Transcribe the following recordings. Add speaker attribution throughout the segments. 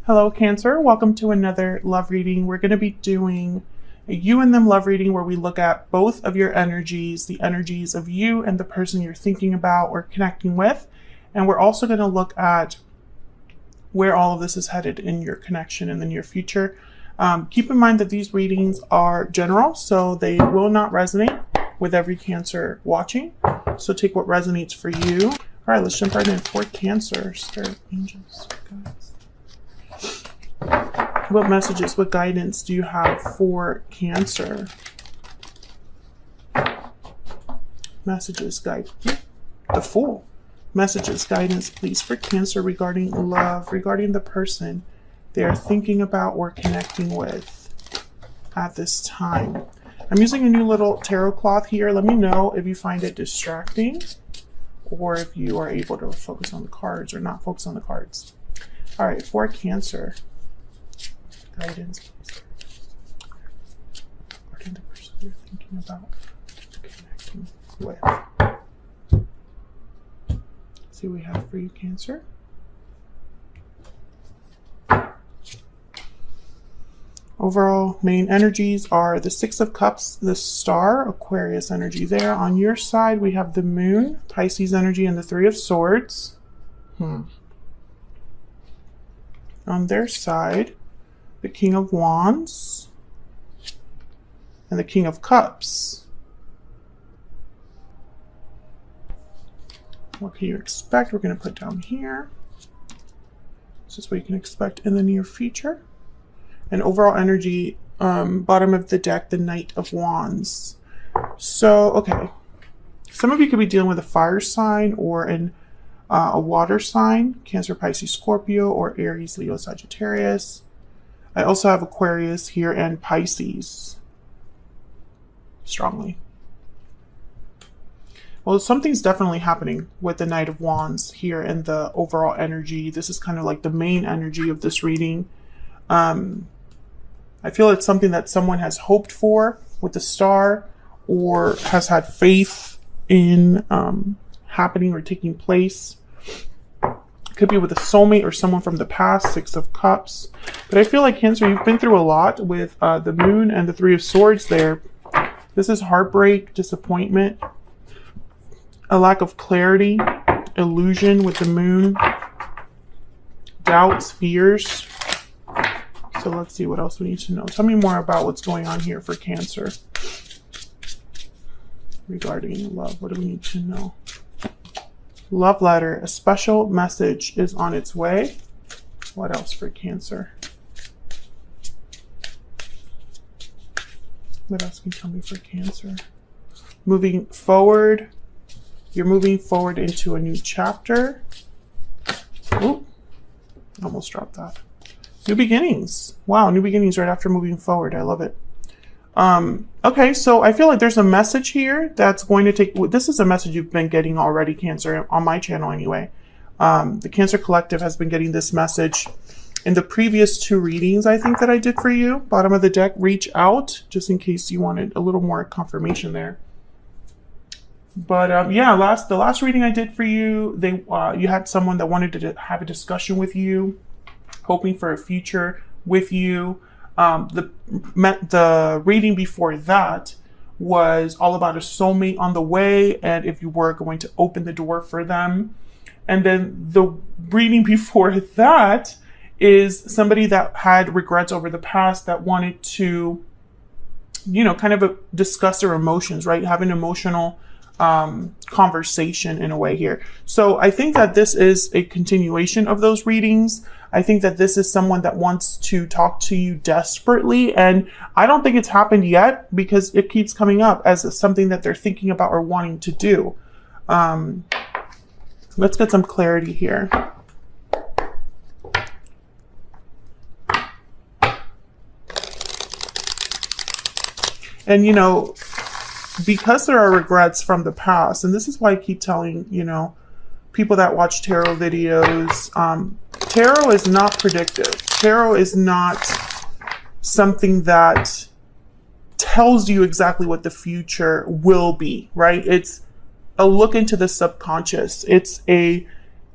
Speaker 1: Hello, Cancer. Welcome to another love reading. We're going to be doing a you and them love reading where we look at both of your energies, the energies of you and the person you're thinking about or connecting with. And we're also going to look at where all of this is headed in your connection in the near future. Keep in mind that these readings are general, so they will not resonate with every Cancer watching. So take what resonates for you. All right, let's jump right in. For Cancer, Spirit, Angels, guys. What messages, what guidance do you have for Cancer? Messages, guide. The Fool. Messages, guidance, please, for Cancer regarding love, regarding the person they are thinking about or connecting with at this time. I'm using a new little tarot cloth here. Let me know if you find it distracting or if you are able to focus on the cards or not focus on the cards. All right, for Cancer. Guidance, please. Regarding the person you're thinking about connecting with. See what we have for you, Cancer. Overall main energies are the Six of Cups, the Star, Aquarius energy there. On your side, we have the Moon, Pisces energy, and the Three of Swords. On their side, the King of Wands and the King of Cups. What can you expect? We're going to put down here. This is what you can expect in the near future. And overall energy, bottom of the deck, the Knight of Wands. So, okay. Some of you could be dealing with a fire sign or a water sign. Cancer, Pisces, Scorpio, or Aries, Leo, Sagittarius. I also have Aquarius here and Pisces. Strongly. Well, something's definitely happening with the Knight of Wands here in the overall energy. This is kind of like the main energy of this reading. I feel it's something that someone has hoped for with the Star or has had faith in happening or taking place. Could be with a soulmate or someone from the past, Six of Cups. But I feel like Cancer, you've been through a lot with the Moon and the Three of Swords there. This is heartbreak, disappointment, a lack of clarity, illusion with the Moon, doubts, fears. So let's see what else we need to know. Tell me more about what's going on here for Cancer regarding love. What do we need to know? Love letter. A special message is on its way. What else for Cancer? What else can you tell me for Cancer? Moving forward. You're moving forward into a new chapter. Oop. Almost dropped that. New beginnings. Wow, new beginnings right after moving forward. I love it. Okay, so I feel like there's a message here that's going to take... This is a message you've been getting already, Cancer, on my channel anyway. The Cancer Collective has been getting this message in the previous two readings, I think, that I did for you. Bottom of the deck, reach out, just in case you wanted a little more confirmation there. But yeah, the last reading I did for you, you had someone that wanted to have a discussion with you, hoping for a future with you. The reading before that was all about a soulmate on the way and if you were going to open the door for them. And then the reading before that is somebody that had regrets over the past that wanted to, kind of discuss their emotions, right? Have an emotional conversation in a way here. So I think that this is a continuation of those readings. I think that this is someone that wants to talk to you desperately. And I don't think it's happened yet because it keeps coming up as something that they're thinking about or wanting to do. Let's get some clarity here. And, because there are regrets from the past, and this is why I keep telling, people that watch tarot videos, tarot is not predictive. Tarot is not something that tells you exactly what the future will be, right? It's a look into the subconscious. It's a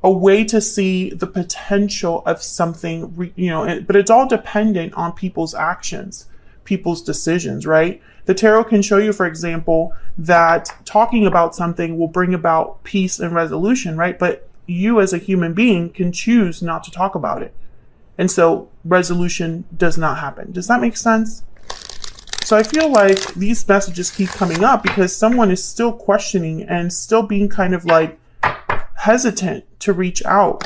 Speaker 1: a way to see the potential of something, you know, but it's all dependent on people's actions, people's decisions, right? The tarot can show you, for example, that talking about something will bring about peace and resolution, right? But you as a human being can choose not to talk about it. And so resolution does not happen. Does that make sense? So I feel like these messages keep coming up because someone is still questioning and still being kind of like hesitant to reach out.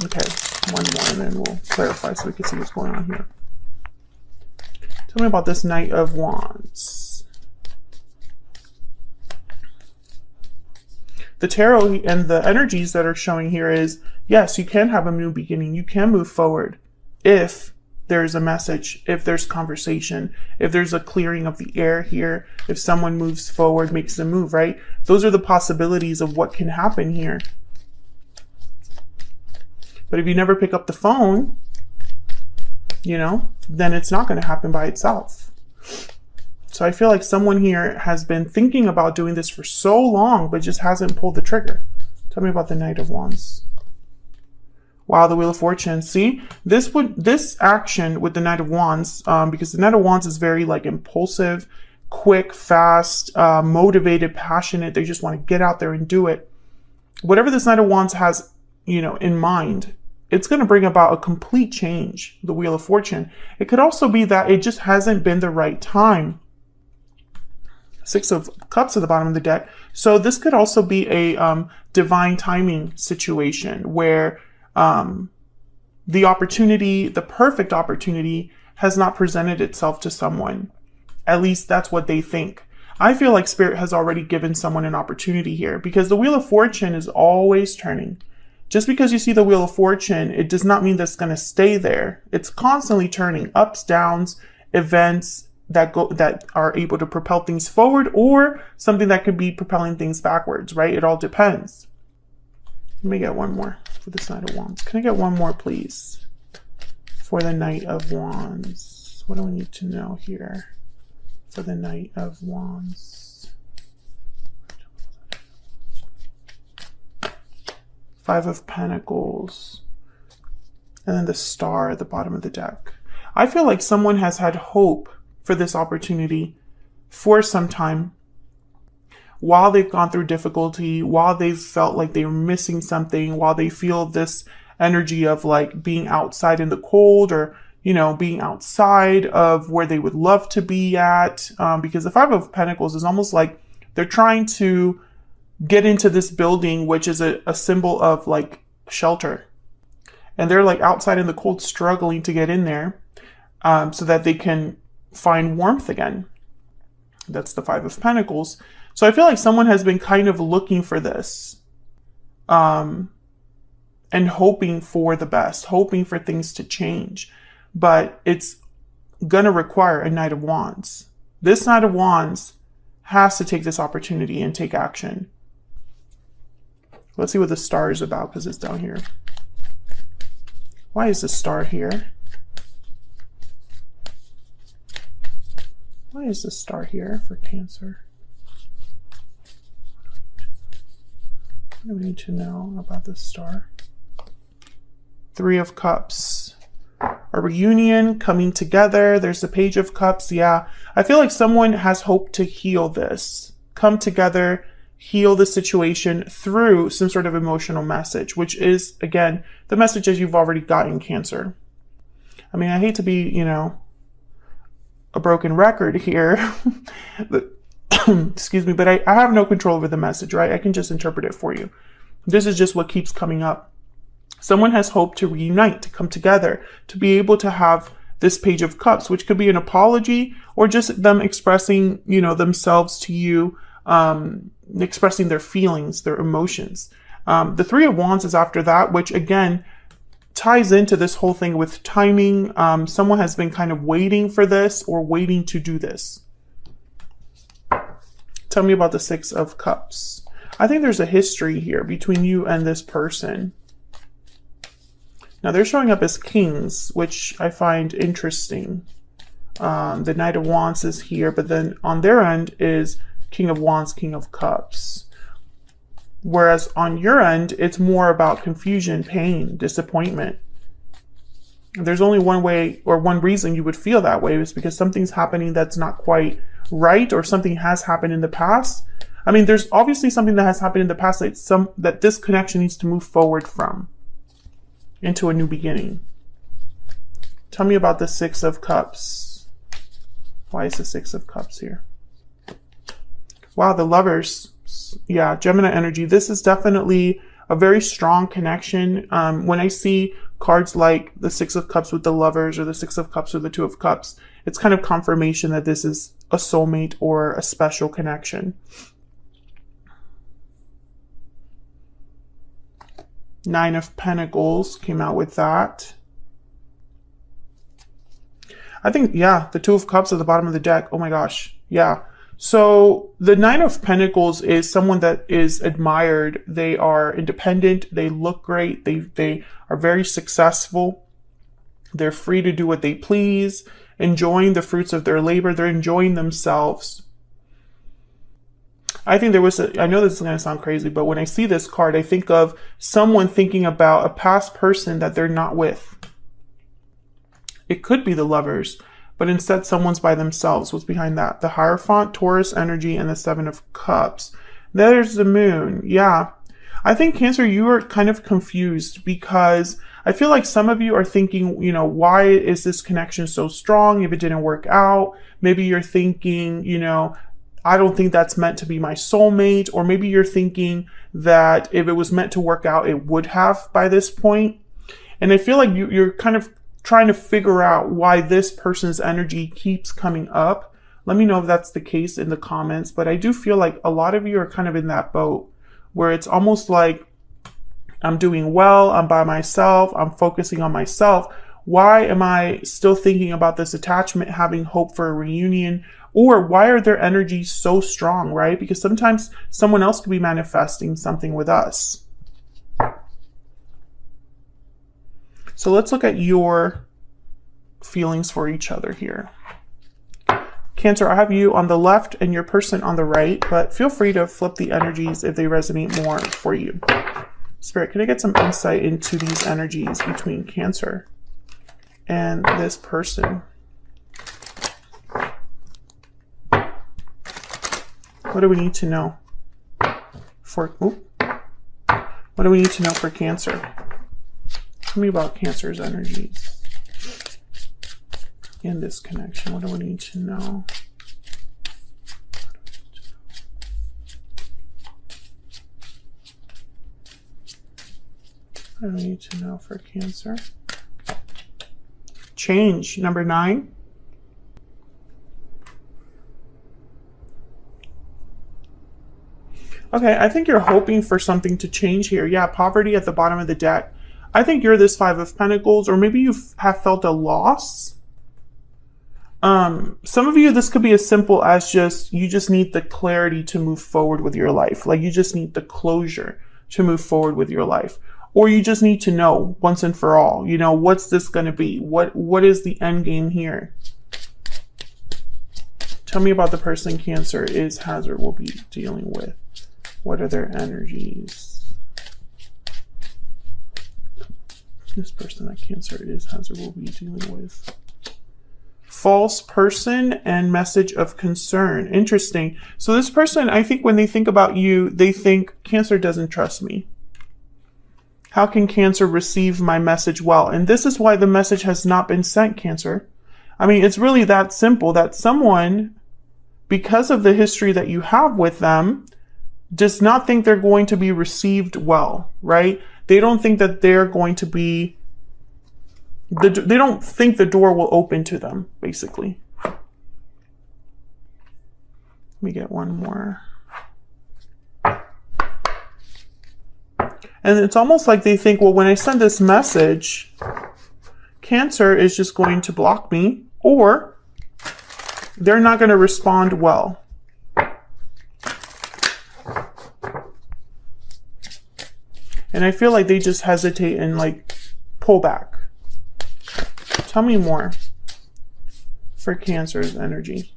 Speaker 1: Okay, one more and then we'll clarify so we can see what's going on here. Tell me about this Knight of Wands. The tarot and the energies that are showing here is, yes, you can have a new beginning. You can move forward if there's a message, if there's conversation, if there's a clearing of the air here, if someone moves forward, makes a move, right? Those are the possibilities of what can happen here. But if you never pick up the phone, you know, then it's not going to happen by itself. So I feel like someone here has been thinking about doing this for so long, but just hasn't pulled the trigger. Tell me about the Knight of Wands. Wow, the Wheel of Fortune. See, this action with the Knight of Wands, because the Knight of Wands is very like impulsive, quick, fast, motivated, passionate. They just want to get out there and do it. Whatever this Knight of Wands has, you know, in mind, it's going to bring about a complete change, the Wheel of Fortune. It could also be that it just hasn't been the right time. Six of Cups at the bottom of the deck. So this could also be a divine timing situation where the opportunity, the perfect opportunity, has not presented itself to someone. At least that's what they think. I feel like Spirit has already given someone an opportunity here because the Wheel of Fortune is always turning. Just because you see the Wheel of Fortune, it does not mean that's going to stay there. It's constantly turning, ups, downs, events that are able to propel things forward, or something that could be propelling things backwards, right? It all depends. Let me get one more for this Knight of Wands. Can I get one more, please? For the Knight of Wands. What do we need to know here for the Knight of Wands? Five of Pentacles. And then the Star at the bottom of the deck. I feel like someone has had hope for this opportunity for some time, while they've gone through difficulty, while they've felt like they were missing something, while they feel this energy of like being outside in the cold, or, you know, being outside of where they would love to be at. Because the Five of Pentacles is almost like they're trying to get into this building, which is a symbol of like shelter. And they're like outside in the cold, struggling to get in there so that they can find warmth again. That's the Five of Pentacles. So I feel like someone has been kind of looking for this and hoping for the best, hoping for things to change. But it's going to require a Knight of Wands. This Knight of Wands has to take this opportunity and take action. Let's see what the Star is about, because it's down here. Why is the Star here? Why is the Star here for Cancer? What do we need to know about the Star? Three of Cups. A reunion, coming together. There's the Page of Cups. Yeah, I feel like someone has hope to heal this. Come together, heal the situation through some sort of emotional message, which is, again, the messages you've already gotten, Cancer. I mean, I hate to be, you know, a broken record here, but, excuse me, but I have no control over the message, right? I can just interpret it for you. This is just what keeps coming up. Someone has hope to reunite, to come together, to be able to have this Page of Cups, which could be an apology or just them expressing, you know, themselves to you, expressing their feelings, their emotions. The Three of Wands is after that, which again ties into this whole thing with timing. Someone has been kind of waiting for this or waiting to do this. Tell me about the Six of Cups. I think there's a history here between you and this person. Now they're showing up as kings, which I find interesting. The Knight of Wands is here, but then on their end is King of Wands, King of Cups. Whereas on your end, it's more about confusion, pain, disappointment. There's only one way or one reason you would feel that way, is because something's happening that's not quite right, or something has happened in the past. I mean, there's obviously something that has happened in the past that this connection needs to move forward from into a new beginning. Tell me about the Six of Cups. Why is the Six of Cups here? Wow, the Lovers. Yeah, Gemini energy. This is definitely a very strong connection. When I see cards like the Six of Cups with the Lovers, or the Six of Cups with the Two of Cups, it's kind of confirmation that this is a soulmate or a special connection. Nine of Pentacles came out with that. I think, yeah, the Two of Cups at the bottom of the deck. Oh my gosh. Yeah. So the Nine of Pentacles is someone that is admired. They are independent. They look great. They are very successful. They're free to do what they please, enjoying the fruits of their labor. They're enjoying themselves. I think I know this is going to sound crazy, but when I see this card, I think of someone thinking about a past person that they're not with. It could be the Lovers, but instead someone's by themselves. What's behind that? The Hierophant, Taurus energy, and the Seven of Cups. There's the Moon. Yeah. I think, Cancer, you are kind of confused, because I feel like some of you are thinking, you know, why is this connection so strong if it didn't work out? Maybe you're thinking, you know, I don't think that's meant to be my soulmate. Or maybe you're thinking that if it was meant to work out, it would have by this point. And I feel like you're kind of trying to figure out why this person's energy keeps coming up. Let me know if that's the case in the comments. But I do feel like a lot of you are kind of in that boat where it's almost like, I'm doing well, I'm by myself, I'm focusing on myself. Why am I still thinking about this attachment, having hope for a reunion? Or why are their energies so strong, right? Because sometimes someone else could be manifesting something with us. So let's look at your feelings for each other here. Cancer, I have you on the left and your person on the right, but feel free to flip the energies if they resonate more for you. Spirit, can I get some insight into these energies between Cancer and this person? What do we need to know for, what do we need to know for Cancer? Tell me about Cancer's energies in this connection. What do we need to know? What do we need to know for Cancer? Change, number 9. Okay, I think you're hoping for something to change here. Yeah, poverty at the bottom of the deck. I think you're this Five of Pentacles, or maybe you have felt a loss. Some of you, this could be as simple as you just need the clarity to move forward with your life. Like you just need the closure to move forward with your life. Or you just need to know once and for all, you know, what's this going to be? What is the end game here? Tell me about the person Cancer is, has, or will be dealing with. What are their energies? This person that Cancer is, has, or will be dealing with. False person and message of concern. Interesting. So this person, I think when they think about you, they think Cancer doesn't trust me. How can Cancer receive my message well? And this is why the message has not been sent, Cancer. I mean, it's really that simple, that someone, because of the history that you have with them, does not think they're going to be received well, right? They don't think that they're going to be, they don't think the door will open to them, basically. Let me get one more. And it's almost like they think, well, when I send this message, Cancer is just going to block me, or they're not going to respond well. And I feel like they just hesitate and like pull back. Tell me more for Cancer's energy.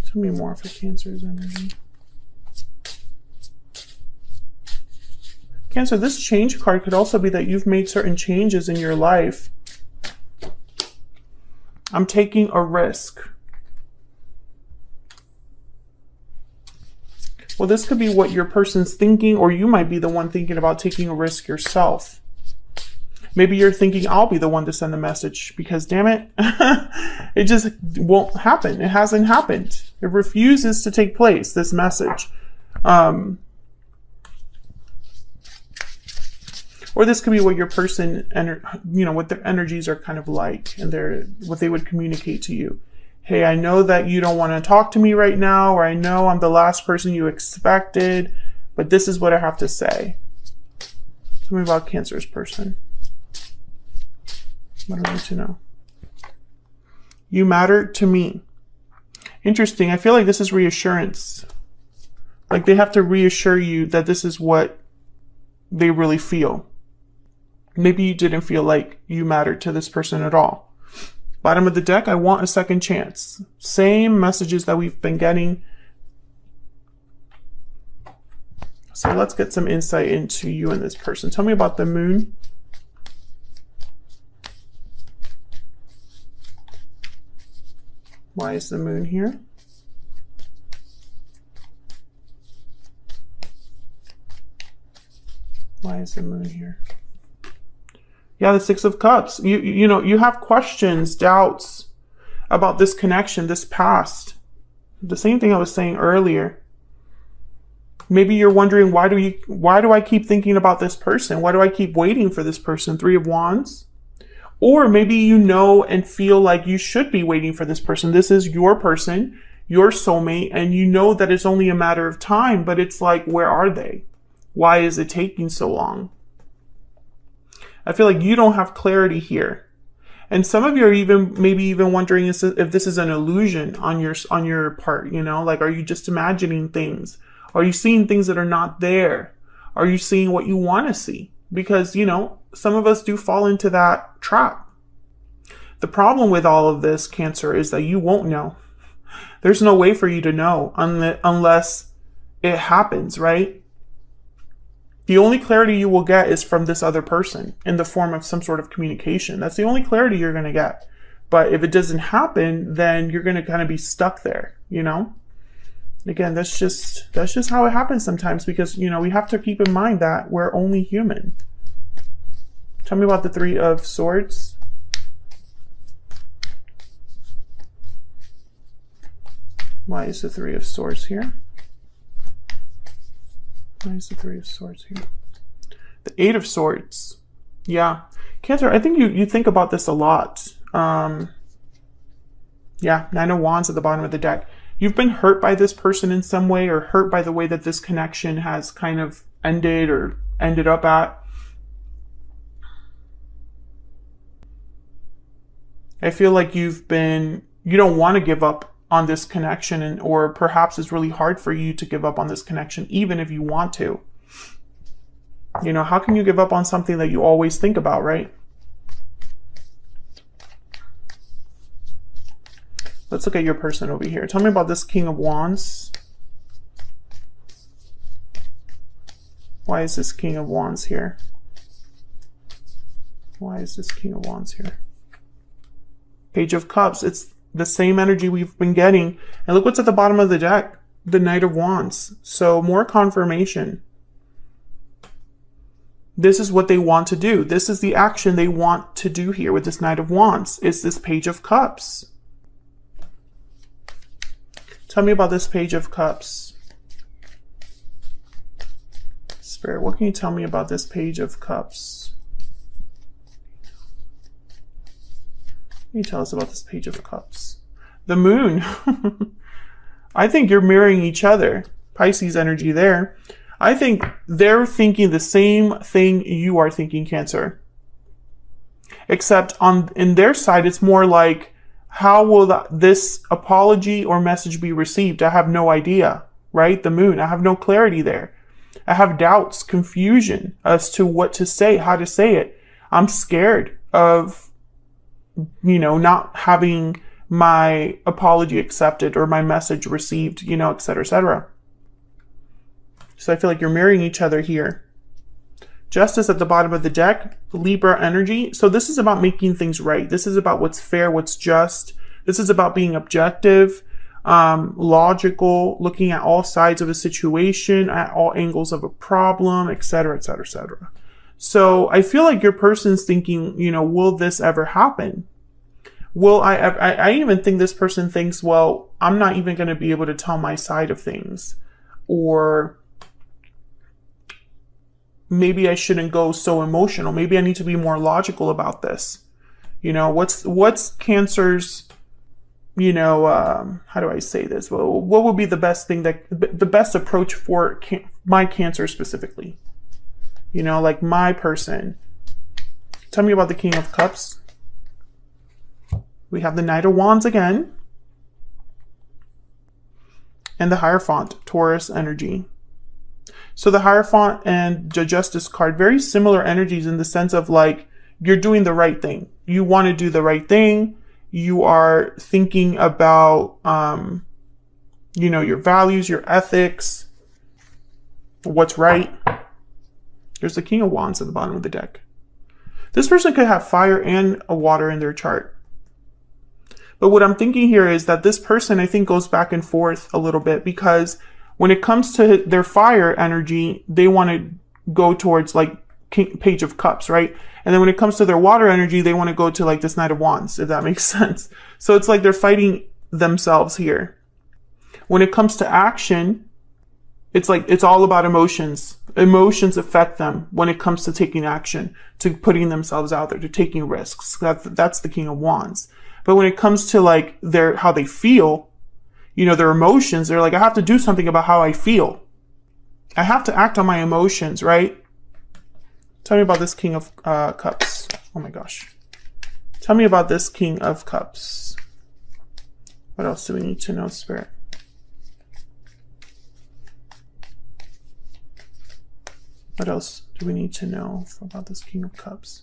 Speaker 1: Tell me more for Cancer's energy. Cancer, this change card could also be that you've made certain changes in your life. I'm taking a risk. Well, this could be what your person's thinking, or you might be the one thinking about taking a risk yourself. Maybe you're thinking, I'll be the one to send the message because, damn it, it just won't happen. It hasn't happened. It refuses to take place, this message. Or this could be what your person, what their energies are kind of like, and what they would communicate to you. Hey, I know that you don't want to talk to me right now, or I know I'm the last person you expected, but this is what I have to say. Tell me about Cancer's person. What do I need to know? You matter to me. Interesting. I feel like this is reassurance. Like they have to reassure you that this is what they really feel. Maybe you didn't feel like you mattered to this person at all. Bottom of the deck, I want a second chance. Same messages that we've been getting. So let's get some insight into you and this person. Tell me about the moon. Why is the moon here? Why is the moon here? Yeah, the Six of Cups. You have questions, doubts about this connection, this past. The same thing I was saying earlier. Maybe you're wondering, why do I keep thinking about this person? Why do I keep waiting for this person? Three of Wands. Or maybe you know and feel like you should be waiting for this person. This is your person, your soulmate, and you know that it's only a matter of time, but it's like, where are they? Why is it taking so long? I feel like you don't have clarity here. And some of you are maybe even wondering if this is an illusion on your part, like, are you just imagining things? Are you seeing things that are not there? Are you seeing what you want to see? Because, some of us do fall into that trap. The problem with all of this, Cancer, is that you won't know. There's no way for you to know unless it happens, right? The only clarity you will get is from this other person in the form of some sort of communication. That's the only clarity you're going to get. But if it doesn't happen, then you're going to kind of be stuck there, Again, that's just how it happens sometimes, because, we have to keep in mind that we're only human. Tell me about the Three of Swords. Why is the Three of Swords here? Why is the Three of Swords here? The Eight of Swords. Yeah. Cancer, I think you think about this a lot. Yeah, Nine of Wands at the bottom of the deck. You've been hurt by this person in some way, or hurt by the way that this connection has kind of ended or ended up at. I feel like you don't want to give up on this connection, or perhaps it's really hard for you to give up on this connection, even if you want to. How can you give up on something that you always think about, right? Let's look at your person over here. Tell me about this King of Wands. Why is this King of Wands here? Why is this King of Wands here? Page of Cups. It's the same energy we've been getting. And look what's at the bottom of the deck. The Knight of Wands. So more confirmation. This is what they want to do. This is the action they want to do here with this Knight of Wands. It's this Page of Cups. Tell me about this Page of Cups. Spirit, what can you tell me about this Page of Cups? What can you tell us about this Page of Cups? The Moon. I think you're mirroring each other. Pisces energy there. I think they're thinking the same thing you are thinking, Cancer. Except in their side, it's more like, how will this apology or message be received? I have no idea, right? The Moon. I have no clarity there. I have doubts, confusion as to what to say, how to say it. I'm scared of, not having my apology accepted or my message received, et cetera, et cetera. So I feel like you're mirroring each other here. Justice at the bottom of the deck, Libra energy. So this is about making things right. This is about what's fair, what's just. This is about being objective, logical, looking at all sides of a situation, at all angles of a problem, etc., etc., etc. So I feel like your person's thinking, you know, will this ever happen? Will I even think this person thinks, well, I'm not even going to be able to tell my side of things. Or maybe I shouldn't go so emotional. Maybe I need to be more logical about this. You know, what's Cancer's, you know, how do I say this? Well, what would be the best thing the best approach for my Cancer specifically? You know, like my person. Tell me about the King of Cups. We have the Knight of Wands again. And the Hierophant, Taurus energy. So the Hierophant and the Justice card, very similar energies in the sense of like, you're doing the right thing. You want to do the right thing. You are thinking about, you know, your values, your ethics, what's right. There's the King of Wands at the bottom of the deck. This person could have fire and a water in their chart. But what I'm thinking here is that this person, I think, goes back and forth a little bit, because when it comes to their fire energy, they want to go towards like Page of Cups, right? And then when it comes to their water energy, they want to go to like this Knight of Wands, if that makes sense. So it's like they're fighting themselves here. When it comes to action, it's like it's all about emotions. Emotions affect them when it comes to taking action, to putting themselves out there, to taking risks. That's the King of Wands. But when it comes to like how they feel, you know, their emotions, they're like, I have to do something about how I feel. I have to act on my emotions, right? Tell me about this King of Cups. Oh my gosh. Tell me about this King of Cups. What else do we need to know, Spirit? What else do we need to know about this King of Cups?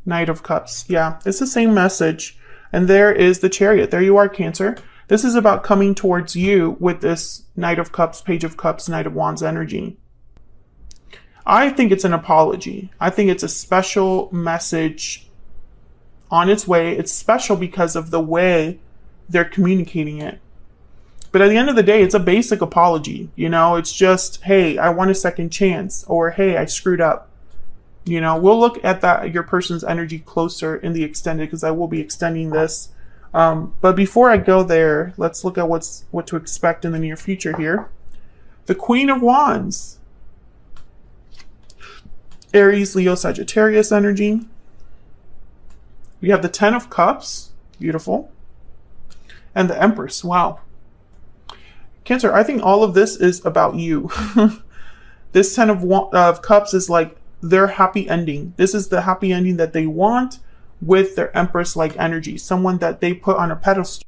Speaker 1: Knight of Cups. Yeah, it's the same message. And there is the Chariot. There you are, Cancer. This is about coming towards you with this Knight of Cups, Page of Cups, Knight of Wands energy. I think it's an apology. I think it's a special message on its way. It's special because of the way they're communicating it. But at the end of the day, it's a basic apology. You know, it's just, hey, I want a second chance, or hey, I screwed up. You know, we'll look at that, your person's energy closer in the extended, because I will be extending this. But before I go there, let's look at what to expect in the near future here. The Queen of Wands. Aries, Leo, Sagittarius energy. We have the Ten of Cups. Beautiful. And the Empress. Wow. Cancer, I think all of this is about you. This Ten of Cups is like their happy ending. This is the happy ending that they want with their Empress-like energy. Someone that they put on a pedestal.